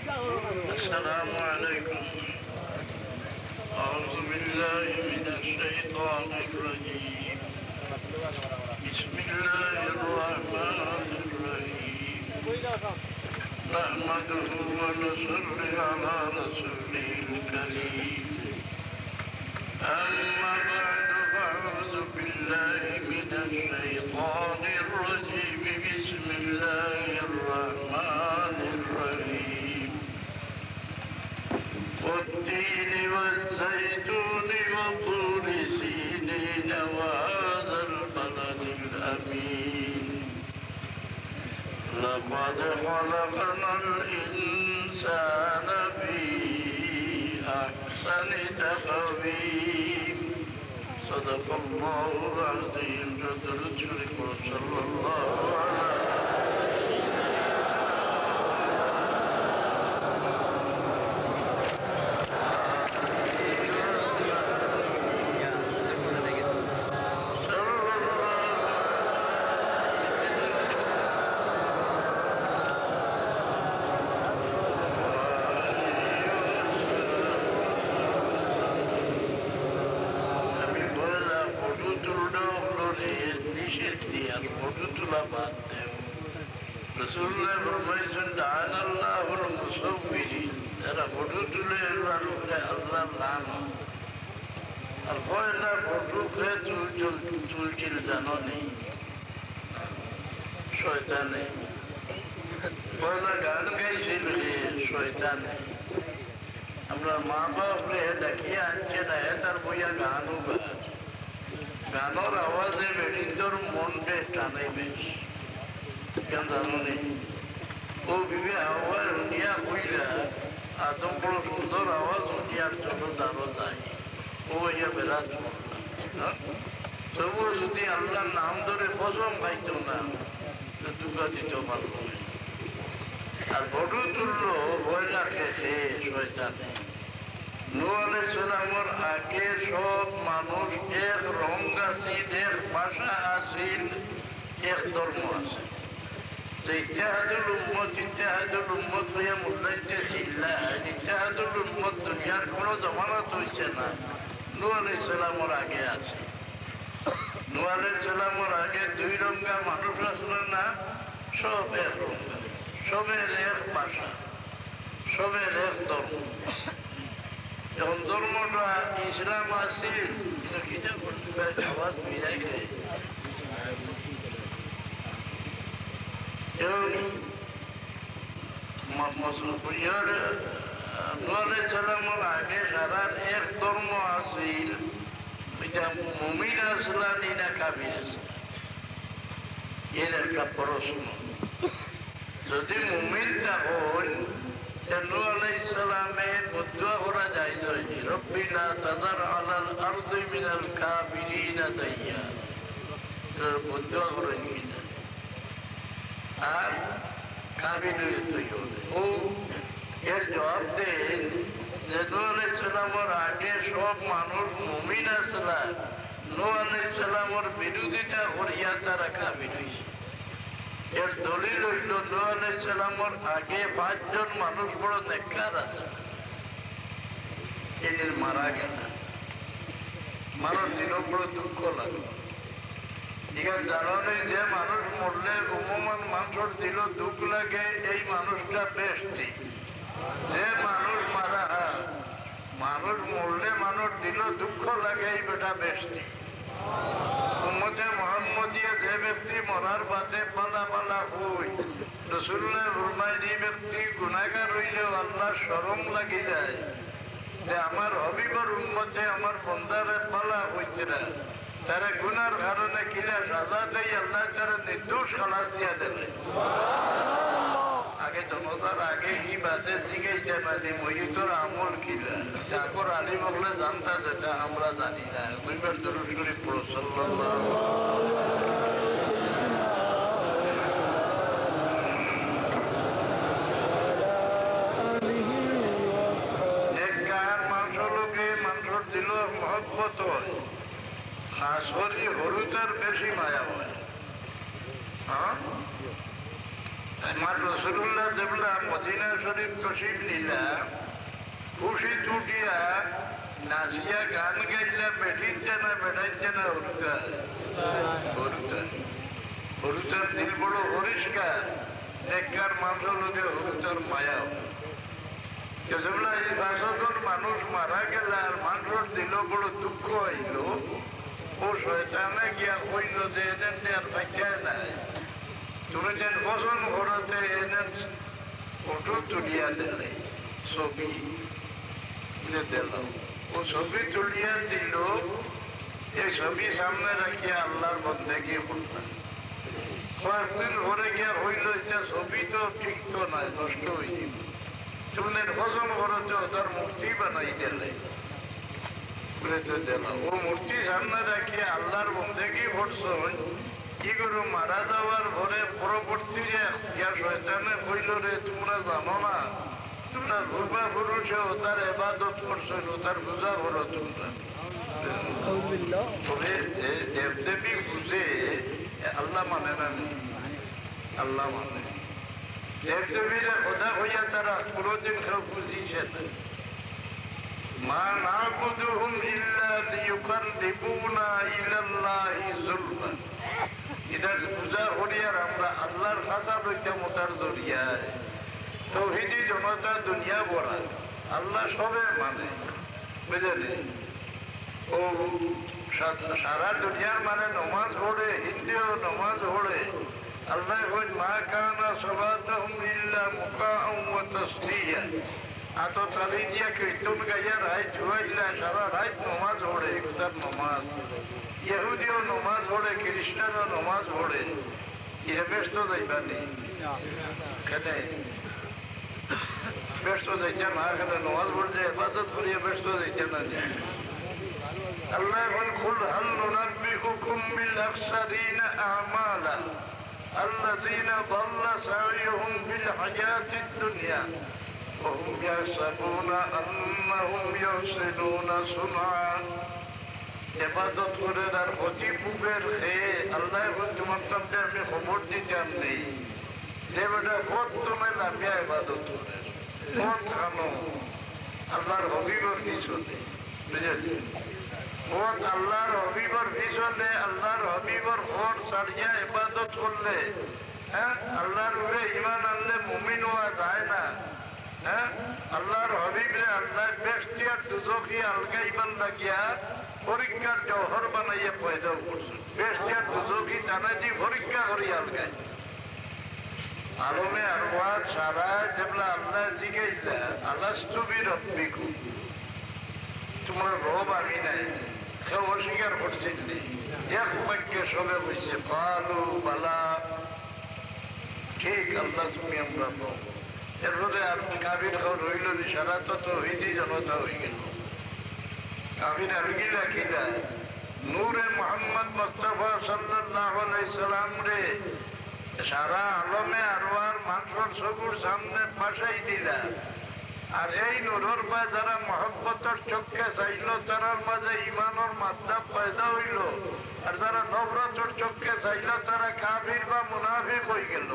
السلام عليكم. أعوذ بالله من الشيطان الرجيم. بسم الله الرحمن الرحيم. نحمده ونصلي على رسوله الكريم. أما بعد فأعوذ بالله من الشيطان الرجيم. بسم الله الرحمن الرحيم. والتين والزيتون وطور سينين وهذا البلد الأمين. لقد خلقنا الإنسان في أحسن تقويم. صدق الله العظيم. صلى الله عليه وسلم. Rasulullah bermaksud Allahul Musawwirin. Era foto tule Allah nama. Al-Fawaidah foto tulcil janoni. Syaitane. Fawaidah গান গাইছিল শয়তানে। আমরা মা বাপরে ডাকিয়ে আনছে না তার বইয়া গানও গায়। গানের আওয়াজে বেটির মনকে টানে বেশ। কেন জানো নি ও বিবে আওয়াজ উঠিয়া কইরা আদম বড় সুন্দর আওয়াজ উঠিয়ার জন্য দাঁড়ো যায় ও ইয়া বেড়াত তবুও যদি আল্লাহর নাম ধরে ফসম পাইত না দুঃখা দিতে পারল আর ফটো তুললো ভয়লা খেতে শয়তানে। নূহ আলাইহিস সালামের আগে সব মানুষ এক রং আছিল, এক ভাষা আছিল, এক ধর্ম আছে। ইত্তেহাদুল উম্মত হইয়া মুল্লাইতেছিল। ইত্তেহাদুল উম্মত দুনিয়ার কোন জমানত হইছে না, নূহ আলাইহিস সালামের আগে আছে। নূহ আলাইহিস সালামের আগে দুই রঙা মানুষ আসলো না, সব এক রঙা, সবের এক ভাষা, সবের এক ধর্ম। যখন ধর্মটা ইসলাম আছিল আওয়াজ মিলাই গেছে। আগে সারা এক ধর্ম আছিল, মুমিন আসলাম না কাবির। এর একটা প্রশ্ন, যদি মুমিন তখন নূহ আলাইহিস সালামের বদুয়া করা যায় রব্বি লা তাযার আলাল আরদি মিনাল কাফিরিনা দাইয়ারা, বদুয়া করেন কিনা? আর কাবিল ও এর জবাব দেন যে নূহ আলাইহিস সালামের আগে সব মানুষ মুমিন আসলাম, নূহ আলাইহিস সালামের বিরোধিতা করিয়া তারা কাবিল হইছে। এর দলিল হইল নূহ আলাইহিস সালামের আগে 5 জন মানুষ বড় নেককার আছে, এদের মারা গেল। মানুষ দিল বড় দুঃখ লাগলো। এখানে জানো নেই যে মানুষ মরলে উপমান মানুষের দিল দুঃখ লাগে, এই মানুষটা বেশি। যে মানুষ মারা মানুষ মরলে মানুষ দিল দুঃখ লাগে, এই বেটা বেশি। উম্মতে মুহাম্মদিয়া যে ব্যক্তি মরার বাদে পালা পালা হই, রাসূলুল্লাহ ফরমায় এই ব্যক্তি গুনাহগার হইলেও আল্লাহর শরম লাগি যায় যে আমার হবিবর উম্মতে আমার বন্দারে পালা হইছে না, তারা গুনার কারণে কিনা সাজা দেয়, আল্লাহ তারা নির্দোষ খালাস দিয়া দেবে। আগে জনতার আগে কি বাদে জিজ্ঞাসা মানে মহিতর আমল কিনা চাকর আলী বললে জানতা, যেটা আমরা জানি না। দুইবার জরুর করে পড়ো সাল্লাল্লাহু মানুষের দিল মহব্বত হয়, খাস করে হলুদের বেশি মায়া হয়। আমার রসুল্লাহ যেগুলা মদিনা শরীফ তশরিফ নিলা খুশি টুটিয়া নাচিয়া গান গাইলা বেঠিনছে না বেড়াইছে না হরুতার দিল বড় পরিষ্কার একবার মানুষ লোকে হরুতার মায়া যেগুলা এই 5 জন মানুষ মারা গেল আর মানুষের দিল বড় দুঃখ হইল ও শয়তানে গিয়া কইল যে এদের আর থাকায় নাই তুমি যেন পছন্দ করতে এদের ফটো তুলিয়া দিলে ছবি দিল ও ছবি তুলিয়া দিল এই ছবি সামনে রাখিয়া আল্লাহর বন্দেগী করতাম কয়েকদিন ঘরে গিয়া হইল এটা ছবি তো ঠিক তো নাই নষ্ট হয়ে যাবে তুমি পছন্দ করতে তার মূর্তি বানাই দিলে ও মূর্তি সামনে রাখিয়া আল্লাহর বন্দেগী করছেন কি করো মারা যাওয়ার পরে পরবর্তী শয়তানে কইল রে তোমরা জানো না তোমরা পূর্বা পুরুষে ওটার এবাদত করছো ওটার পূজা করো তোমরা তবে দেবদেবী বুঝে আল্লাহ মানে না আল্লাহ মানে দেবদেবীরা খোদা হইয়া তারা কোনোদিন কেউ বুঝিছে না মা নাবুদুহুম ইল্লা লিয়ুকাররিবুনা ইলাল্লাহি যুলফা এটার পূজা করিয়ার আমরা আল্লাহর কাছে লইতাম ওটার জড়িয়ায় তৌহিদি জনতা দুনিয়া ভরা আল্লাহ সবে মানে বুঝলি ও সারা দুনিয়ার মানে নমাজ পড়ে হিন্দিও নমাজ পড়ে আল্লাহ কই মা কানা সালাতুহুম ইল্লা মুকাআন ওয়া তাসবিয়া আত তালি দিয়া কীর্তন গাইয়া রাত জুয়াইলা সারা রাত নমাজ পড়ে খুদার নমাজ ইহুদিও নমাজ পড়ে খ্রিস্টানও নমাজ পড়ে ইয়ে ব্যস্ত যাইবানি কেন ব্যস্ত যাইতে না এখানে নমাজ পড়লে হেফাজত করিয়া ব্যস্ত যাইতে না আল্লাহ এখন কুল হাল নুনাব্বিউকুম বিল আখসারিনা আমালা আল্লাযীনা দাল্লা সা'য়ুহুম ফিল হায়াতিদ দুনিয়া ওয়া হুম ইয়াহসাবুনা আন্নাহুম ইউহসিনুনা সুনআ ইবাদত করে আর অতি পুবের খেয়ে আল্লাহ এখন তোমার সামনে আমি খবর দিতাম নেই যে বেটা বহুত তুমি লাভিয়া ইবাদত করে বহুত খানো আল্লাহর হবিবর পিছনে বুঝেছি বহুত আল্লাহর হবিবর পিছনে আল্লাহর হবিবর ঘর সারিয়া ইবাদত করলে হ্যাঁ আল্লাহর উপরে ইমান আনলে মুমিন হওয়া যায় না হ্যাঁ আল্লাহর হবিবরে আল্লাহ ব্যক্তি আর দুজকি আলগাইবার লাগিয়া পরীক্ষার জহর বানাইয়া পয়দা করছে ব্যক্তি আর দুজকি জানাজি পরীক্ষা করি আলগাই আলমে আরওয়াহ সারা যেগুলা আল্লাহ জিগাইলা আলাস্তু বিরব্বিকুম তোমার রব আমি নাই কেউ অস্বীকার করছেন এক বাক্যে সবে হয়েছে কালু বালা ঠিক আল্লাহ তুমি আমরা রব এরপরে আর কাবির খাও রইল সারা তো হইতে জনতা হয়ে গেল কাবির আর গিলা কিলা নূরে মোহাম্মদ মুস্তাফা সাল্লাল্লাহু আলাইহি সাল্লাম রে সারা আলমে আরওয়ার মানুষের চকুর সামনে ফাঁসাই দিলা আর এই নূরের পায় যারা মহব্বতের চোখকে চাইল তারার মাঝে ইমানের মাত্রা পয়দা হইল আর যারা নবরতের চোখকে চাইল তারা কাফির বা মুনাফিক হয়ে গেল।